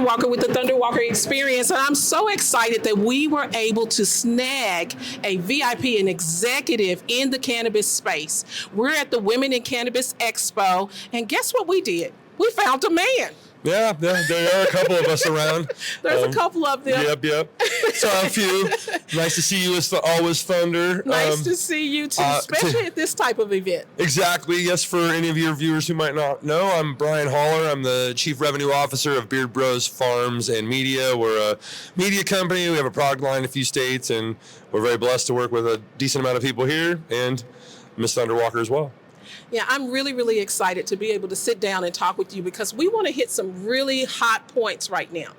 Walker with the Thunder Walker Experience, and I'm so excited that we were able to snag a VIP, an executive in the cannabis space. We're at the Women in Cannabis Expo, and guess what we did? We found a man. Yeah, there are a couple of us around. There's a couple of them. Yep. Saw a few. Nice to see you as always, Thunder. Nice to see you too, especially at this type of event. Exactly. Yes, for any of your viewers who might not know, I'm Brian Holler. I'm the Chief Revenue Officer of Beard Bros Pharms and Media. We're a media company. We have a product line in a few states, and we're very blessed to work with a decent amount of people here, and Miss Thunder Walker as well. Yeah, I'm really, really excited to be able to sit down and talk with you because we want to hit some really hot points right now.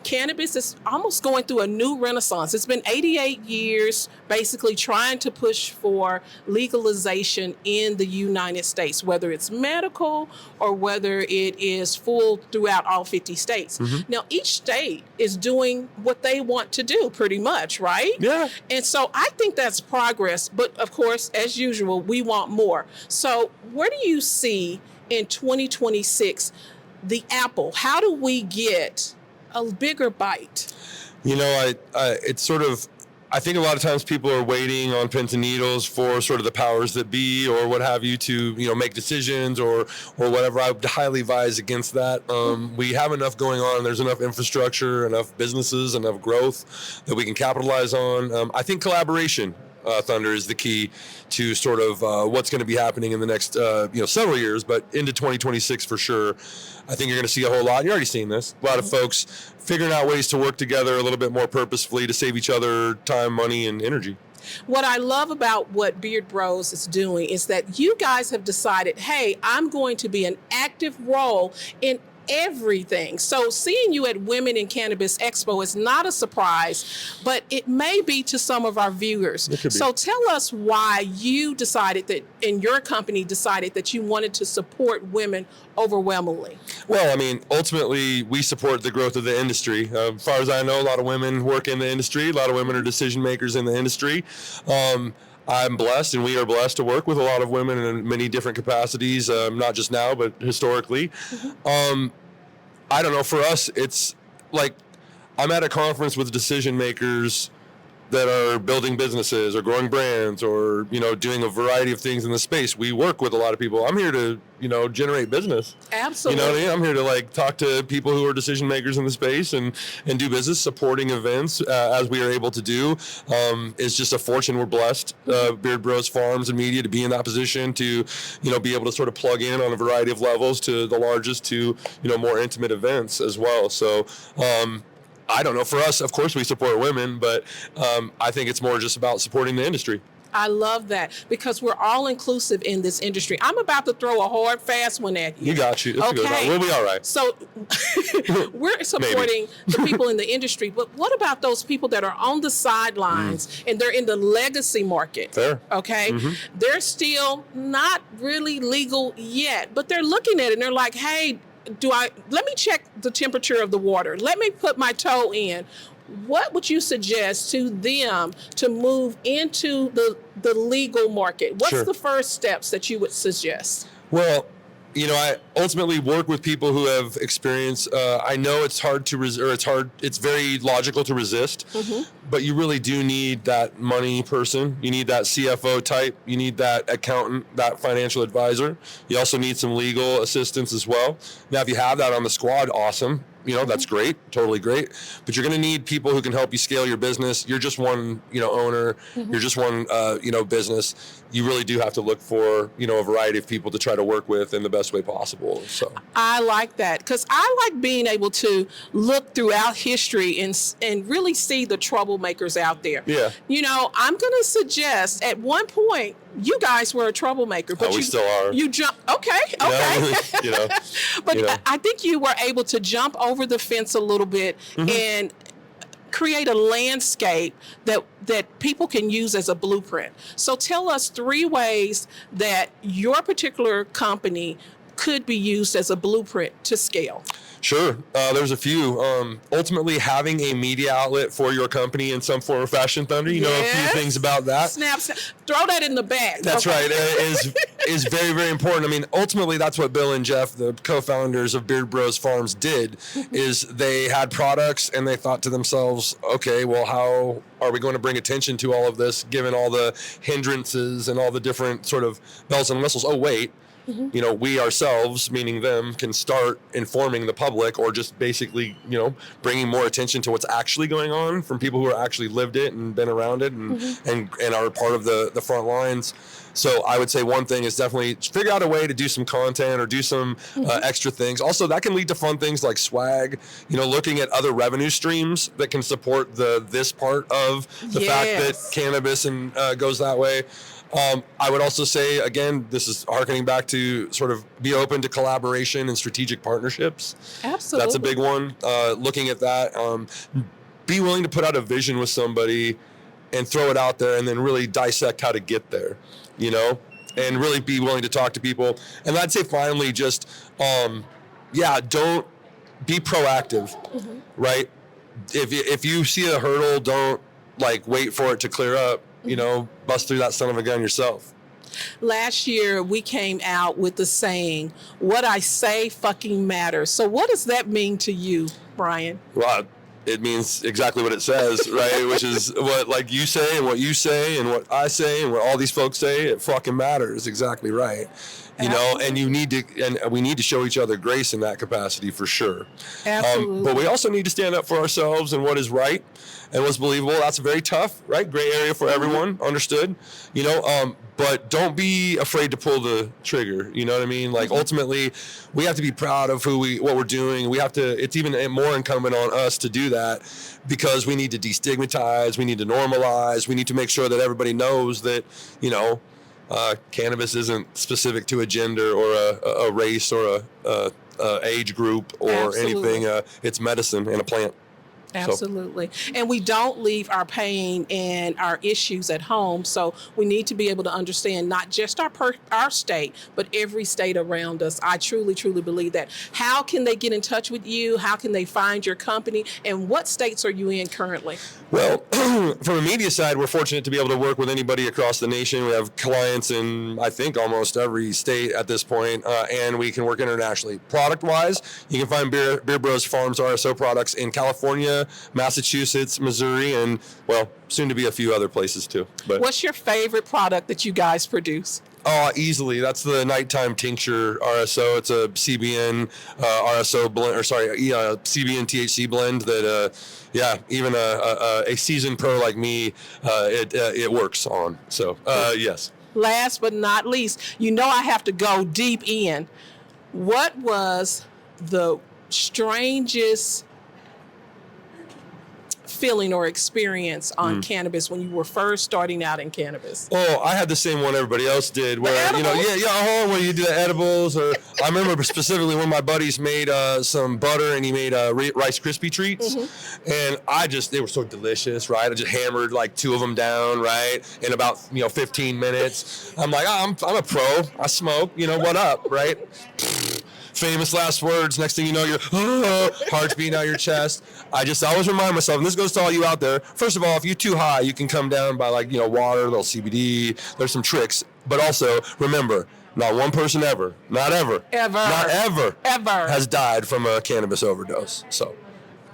Cannabis is almost going through a new renaissance. It's been 88 years basically trying to push for legalization in the United States, whether it's medical or whether it is full throughout all 50 states. Mm-hmm. Now, each state is doing what they want to do pretty much, right? Yeah. And so I think that's progress. But of course, as usual, we want more. So where do you see in 2026 the apple? How do we get a bigger bite? You know, it's sort of, I think a lot of times people are waiting on pins and needles for sort of the powers that be or what have you to, make decisions or whatever. I would highly advise against that. We have enough going on. There's enough infrastructure, enough businesses, enough growth that we can capitalize on. I think collaboration, Thunder, is the key to sort of what's going to be happening in the next several years, but into 2026 for sure. I think you're going to see a whole lot. You're already seeing this. A lot of folks figuring out ways to work together a little bit more purposefully to save each other time, money, and energy. What I love about what Beard Bros is doing is that you guys have decided, hey, I'm going to be an active role in everything. So seeing you at Women in Cannabis Expo is not a surprise, but it may be to some of our viewers. So tell us why you decided that, and your company decided that you wanted to support women overwhelmingly. Well, I mean, ultimately, we support the growth of the industry. As far as I know, a lot of women work in the industry. A lot of women are decision makers in the industry. I'm blessed, and we are blessed to work with a lot of women in many different capacities, not just now, but historically. Mm-hmm. I don't know, for us, it's like I'm at a conference with decision makers that are building businesses or growing brands or, doing a variety of things in the space. We work with a lot of people. I'm here to, generate business. Absolutely. You know what I mean? I'm here to talk to people who are decision makers in the space and do business, supporting events as we are able to do. It's just a fortune. We're blessed, Beard Bros Pharms and Media, to be in that position to, be able to sort of plug in on a variety of levels to the largest to, more intimate events as well. So, I don't know. For us, of course, we support women, but I think it's more just about supporting the industry. I love that because we're all inclusive in this industry. I'm about to throw a hard, fast one at you. You got you. That's okay. We'll be all right. So we're supporting the people in the industry, but what about those people that are on the sidelines and they're in the legacy market? Fair. Okay. Mm-hmm. They're still not really legal yet, but they're looking at it and they're like, hey, let me check the temperature of the water. Let me put my toe in. What would you suggest to them to move into the legal market? What's the first steps that you would suggest? Well, I ultimately work with people who have experience. I know it's hard to it's very logical to resist, but you really do need that money person. You need that CFO type. You need that accountant, that financial advisor. You also need some legal assistance as well. Now, if you have that on the squad, awesome. That's great, totally great. But you're going to need people who can help you scale your business. You're just one, owner. You're just one, business. You really do have to look for, a variety of people to try to work with in the best way possible. So I like that because I like being able to look throughout history and really see the troublemakers out there. Yeah. I'm going to suggest at one point, you guys were a troublemaker, but we still are. You jump. Okay. But I think you were able to jump over the fence a little bit and create a landscape that people can use as a blueprint. So tell us 3 ways that your particular company could be used as a blueprint to scale? Sure. There's a few. Ultimately, having a media outlet for your company in some form or fashion, Thunder, you know a few things about that. Snap. Throw that in the bag. That's right. Is very, very important. I mean, ultimately, that's what Bill and Jeff, the co-founders of Beard Bros Pharms, did, is they had products and they thought to themselves, okay, well, how are we going to bring attention to all of this, given all the hindrances and all the different sort of bells and whistles? Oh, wait. You know, we ourselves, meaning them, can start informing the public, or just basically, you know, bringing more attention to what's actually going on from people who are actually lived it and been around it and are part of the front lines. So I would say one thing is definitely figure out a way to do some content or do some extra things. Also, that can lead to fun things like swag, you know, looking at other revenue streams that can support this part of the fact that cannabis and goes that way. I would also say, again, this is harkening back to sort of be open to collaboration and strategic partnerships. Absolutely. That's a big one. Looking at that, be willing to put out a vision with somebody and throw it out there and then really dissect how to get there, you know, and really be willing to talk to people. And I'd say finally, just, don't be proactive, right? If you see a hurdle, don't like wait for it to clear up. You know, bust through that son of a gun yourself. Last year, we came out with the saying, "What I say fucking matters." So what does that mean to you, Brian? Well, it means exactly what it says, right? Which is what, like, you say and what you say and what I say and what all these folks say, it fucking matters. Exactly right. You know, and we need to show each other grace in that capacity for sure. Absolutely. But we also need to stand up for ourselves and what is right and what's believable. That's very tough, right? Gray area for everyone, understood. You know, but don't be afraid to pull the trigger. You know what I mean? Like ultimately, we have to be proud of what we're doing. We have to. It's even more incumbent on us to do that because we need to destigmatize. We need to normalize. We need to make sure that everybody knows that, you know, cannabis isn't specific to a gender or a race or a age group or anything. It's medicine and a plant. Absolutely. And we don't leave our pain and our issues at home. So we need to be able to understand not just our state, but every state around us. I truly, truly believe that. How can they get in touch with you? How can they find your company? And what states are you in currently? Well, from a media side, we're fortunate to be able to work with anybody across the nation. We have clients in, I think, almost every state at this point, and we can work internationally. Product-wise, you can find Beard Bros Pharms RSO products in California, Massachusetts, Missouri, and, well, soon to be a few other places too. But what's your favorite product that you guys produce? Easily. That's the nighttime tincture RSO. It's a CBN RSO blend, CBN THC blend that, even a seasoned pro like me, it works on. So, yes. Last but not least, you know I have to go deep in. What was the strangest feeling or experience on cannabis when you were first starting out in cannabis? Oh, I had the same one everybody else did. Where when you do the edibles, or I remember specifically when my buddies made some butter and he made Rice Krispie treats, and they were so delicious, right? I just hammered like 2 of them down, right, in about 15 minutes. I'm like, I'm a pro. I smoke. What up, right? Famous last words. Next thing you know, your heart's beating out your chest. I always remind myself, and this goes to all you out there. First of all, if you're too high, you can come down by water, a little CBD. There's some tricks, but also remember, not one person ever has died from a cannabis overdose. So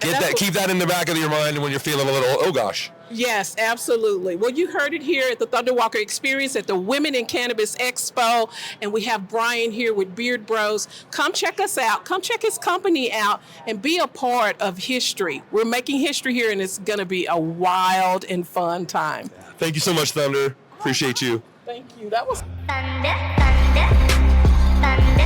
keep that in the back of your mind when you're feeling a little, oh gosh. Yes, absolutely. Well, you heard it here at the Thunderwalker Experience at the Women in Cannabis Expo. And we have Brian here with Beard Bros. Come check us out. Come check his company out and be a part of history. We're making history here, and it's going to be a wild and fun time. Thank you so much, Thunder. Appreciate you. Thank you. That was... Thunder, thunder, thunder.